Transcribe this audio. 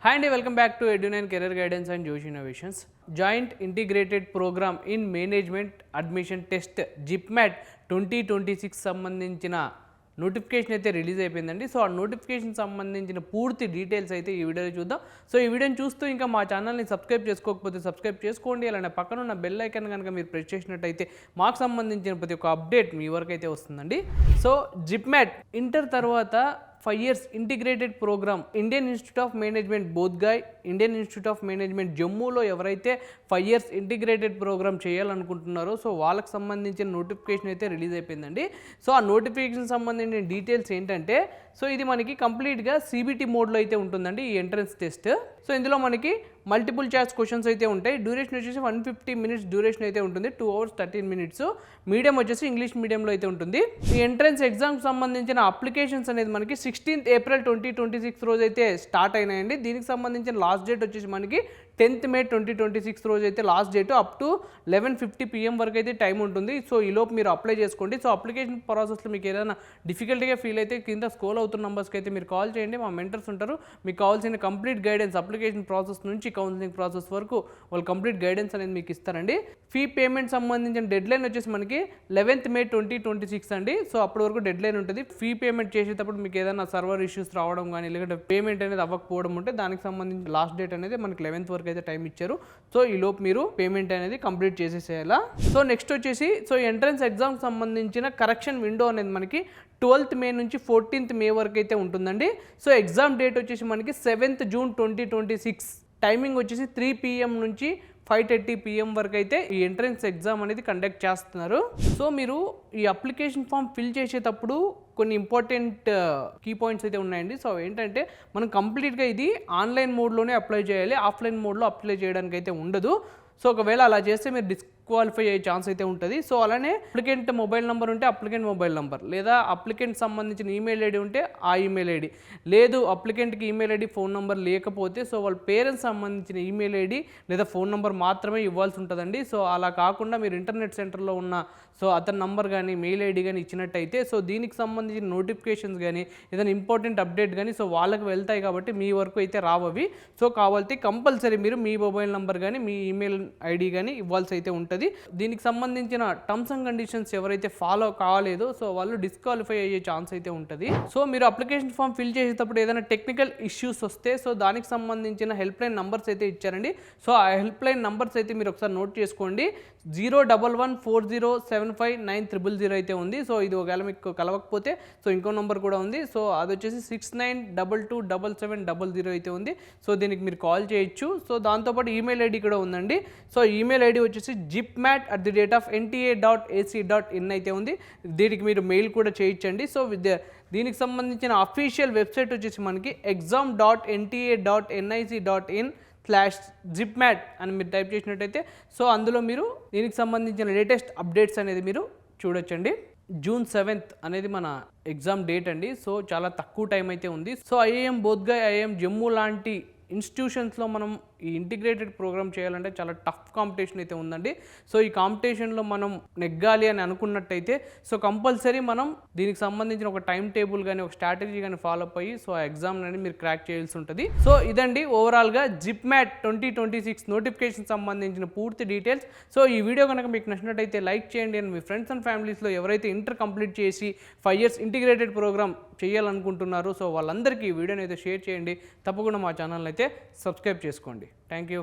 Hi and welcome back to Edu9 Career Guidance and Josh Innovations. Joint Integrated Program in Management Admission Test GIPMAT 2026 సంబంధించిన notification అయితే release అయిపోయిందండి. So ఆ notification సంబంధించిన పూర్తి details అయితే ఈ వీడియోలో చూద్దాం. సో ఈ వీడియోని చూస్తూ ఇంకా మా ఛానల్ని సబ్స్క్రైబ్ చేసుకోకపోతే సబ్స్క్రైబ్ చేసుకోండి. అలానే పక్కన ఉన్న బెల్ ఐకాన్ కనుక మీరు ప్రెస్ చేసినట్టయితే మాకు సంబంధించిన ప్రతి ఒక్క అప్డేట్ మీ వరకు అయితే వస్తుందండి. సో జిప్మ్యాట్ ఇంటర్ తర్వాత 5 years integrated programme Indian Institute of Management Bodhgaya, Indian Institute of Management జమ్మూలో ఎవరైతే 5 years ఇంటిగ్రేటెడ్ ప్రోగ్రామ్ చేయాలనుకుంటున్నారో సో వాళ్ళకి సంబంధించిన నోటిఫికేషన్ అయితే రిలీజ్ అయిపోయిందండి. సో ఆ నోటిఫికేషన్ సంబంధించిన డీటెయిల్స్ ఏంటంటే సో ఇది మనకి కంప్లీట్గా సిబిటి మోడ్లో అయితే ఉంటుందండి ఈ ఎంట్రన్స్ టెస్ట్. సో ఇందులో మనకి మల్టిపుల్ చాయిస్ క్వశ్చన్స్ అయితే ఉంటాయి. డ్యూరేషన్ వచ్చేసి 150 minutes డ్యూరేషన్ అయితే ఉంటుంది, 2 hours 13 minutes. మీడియం వచ్చేసి ఇంగ్లీష్ మీడియంలో అయితే ఉంటుంది. ఈ ఎంట్రన్స్ ఎగ్జామ్కి సంబంధించిన అప్లికేషన్స్ అనేది మనకి 16th April 2026 రోజు అయితే స్టార్ట్ అయినాయండి. దీనికి సంబంధించిన లాస్ట్ డేట్ వచ్చేసి మనకి 10th May 2026 రోజు అయితే last date. Up to 11:50 PM వరకు అయితే టైం ఉంటుంది. సో ఈలోపు మీరు అప్లై చేసుకోండి. సో అప్లికేషన్ ప్రాసెస్లో మీకు ఏదైనా డిఫికల్టీగా ఫీల్ అయితే కింద స్క్రోల్ అవుతున్న నెంబర్స్కి అయితే మీరు కాల్ చేయండి. మా మెంటర్స్ ఉంటారు, మీకు కావాల్సిన కంప్లీట్ గైడెన్స్ అప్లికేషన్ ప్రాసెస్ నుంచి కౌన్సిలింగ్ ప్రాసెస్ వరకు వాళ్ళు కంప్లీట్ గైడెన్స్ అనేది మీకు ఇస్తారండి. ఫీ పేమెంట్ సంబంధించిన డెడ్ లైన్ వచ్చేసి మనకి 11th May 2026 అండి. సో అప్పటి వరకు డెడ్ లైన్ ఉంటుంది. ఫీ పేమెంట్ చేసేటప్పుడు మీకు ఏదైనా సర్వర్ ఇష్యూస్ రావడం కానీ లేదంటే పేమెంట్ అనేది అవ్వకపోవడం ఉంటే దానికి సంబంధించిన లాస్ట్ డేట్ అనేది మనకి 11th వరకు అయితే టైం ఇచ్చారు. సో ఈ లోపు మీరు పేమెంట్ అనేది కంప్లీట్ చేసేసేయాలా. సో నెక్స్ట్ వచ్చేసి సో ఎంట్రన్స్ ఎగ్జామ్ సంబంధించిన కరెక్షన్ విండో అనేది మనకి 12th May నుంచి 14th May వరకు అయితే ఉంటుందండి. సో ఎగ్జామ్ డేట్ వచ్చేసి మనకి 7th June 2026. టైమింగ్ వచ్చేసి 3 PM నుంచి 5:30 PM వరకు అయితే ఈ ఎంట్రన్స్ ఎగ్జామ్ అనేది కండక్ట్ చేస్తున్నారు. సో మీరు ఈ అప్లికేషన్ ఫామ్ ఫిల్ చేసేటప్పుడు కొన్ని ఇంపార్టెంట్ కీ పాయింట్స్ అయితే ఉన్నాయండి. సో ఏంటంటే మనం కంప్లీట్గా ఇది ఆన్లైన్ మోడ్లోనే అప్లై చేయాలి, ఆఫ్లైన్ మోడ్లో అప్లై చేయడానికి అయితే ఉండదు. సో ఒకవేళ అలా చేస్తే మీరు డిస్క్వాలిఫై అయ్యే ఛాన్స్ అయితే ఉంటుంది. సో అలానే అప్లికెంట్ మొబైల్ నెంబర్ ఉంటే అప్లికెంట్ మొబైల్ నెంబర్, లేదా అప్లికెంట్ సంబంధించిన ఈమెయిల్ ఐడి ఉంటే ఆ ఈమెయిల్ ఐడి, లేదు అప్లికెంట్కి ఈమెయిల్ ఐడి ఫోన్ నెంబర్ లేకపోతే సో వాళ్ళ పేరెంట్స్ సంబంధించిన ఈమెయిల్ ఐడి లేదా ఫోన్ నెంబర్ మాత్రమే ఇవ్వాల్సి ఉంటుందండి. సో అలా కాకుండా మీరు ఇంటర్నెట్ సెంటర్లో ఉన్న సో అతని నంబర్ కానీ మెయిల్ ఐడి కానీ ఇచ్చినట్టయితే సో దీనికి సంబంధించిన నోటిఫికేషన్స్ కానీ ఏదైనా ఇంపార్టెంట్ అప్డేట్ కానీ సో వాళ్ళకి వెళ్తాయి కాబట్టి మీ వరకు అయితే రావవి. సో కావాలంటే కంపల్సరీ మీరు మీ మొబైల్ నెంబర్ కానీ మీ ఈమెయిల్ ఐడి కానీ ఇవ్వాల్సి అయితే ఉంటుంది. దీనికి సంబంధించిన టర్మ్స్ అండ్ కండిషన్స్ ఎవరైతే ఫాలో కాలేదో సో వాళ్ళు డిస్క్వాలిఫై అయ్యే ఛాన్స్ అయితే ఉంటుంది. సో మీరు అప్లికేషన్ ఫామ్ ఫిల్ చేసేటప్పుడు ఏదైనా టెక్నికల్ ఇష్యూస్ వస్తే సో దానికి సంబంధించిన హెల్ప్ లైన్ నంబర్స్ అయితే ఇచ్చారండి. సో ఆ హెల్ప్ లైన్ నంబర్స్ అయితే మీరు ఒకసారి నోట్ చేసుకోండి. 01140759000 అయితే ఉంది. సో ఇది ఒకవేళ మీకు కలవకపోతే సో ఇంకో నెంబర్ కూడా ఉంది. సో అది వచ్చేసి 69227700 అయితే ఉంది. సో దీనికి మీరు కాల్ చేయొచ్చు. సో దాంతోపాటు ఈమెయిల్ ఐడి కూడా ఉందండి. సో ఈమెయిల్ ఐడి వచ్చేసి jipmat@nta.ac.in అయితే ఉంది. దీనికి మీరు మెయిల్ కూడా చేయించండి. సో దీనికి సంబంధించిన అఫీషియల్ వెబ్సైట్ వచ్చేసి మనకి exam.nta.nic.in/jipmat అని మీరు టైప్ చేసినట్టయితే సో అందులో మీరు దీనికి సంబంధించిన లేటెస్ట్ అప్డేట్స్ అనేది మీరు చూడొచ్చండి. June 7th అనేది మన ఎగ్జామ్ డేట్ అండి. సో చాలా తక్కువ టైం అయితే ఉంది. సో ఐఐఎం బోధ్గాయ్, ఐఐఎం జమ్మూ లాంటి ఇన్స్టిట్యూషన్స్లో మనం ఈ ఇంటిగ్రేటెడ్ ప్రోగ్రామ్ చేయాలంటే చాలా టఫ్ కాంపిటీషన్ అయితే ఉందండి. సో ఈ కాంపిటీషన్లో మనం నెగ్గాలి అని అనుకున్నట్టయితే సో కంపల్సరీ మనం దీనికి సంబంధించిన ఒక టైం టేబుల్ కానీ ఒక స్ట్రాటజీ కానీ ఫాలో అప్ అయ్యి సో ఆ ఎగ్జామ్ అనేది మీరు క్రాక్ చేయాల్సి ఉంటుంది. సో ఇదండి ఓవరాల్గా జిప్మ్యాట్ 2026 నోటిఫికేషన్ సంబంధించిన పూర్తి డీటెయిల్స్. సో ఈ వీడియో కనుక మీకు నచ్చినట్టయితే లైక్ చేయండి. అండ్ మీ ఫ్రెండ్స్ అండ్ ఫ్యామిలీస్లో ఎవరైతే ఇంటర్ కంప్లీట్ చేసి 5 years ఇంటిగ్రేటెడ్ ప్రోగ్రామ్ చేయాలనుకుంటున్నారో సో వాళ్ళందరికీ ఈ వీడియోని అయితే షేర్ చేయండి. తప్పకుండా మా ఛానల్ అయితే సబ్స్క్రైబ్ చేసుకోండి. Thank you.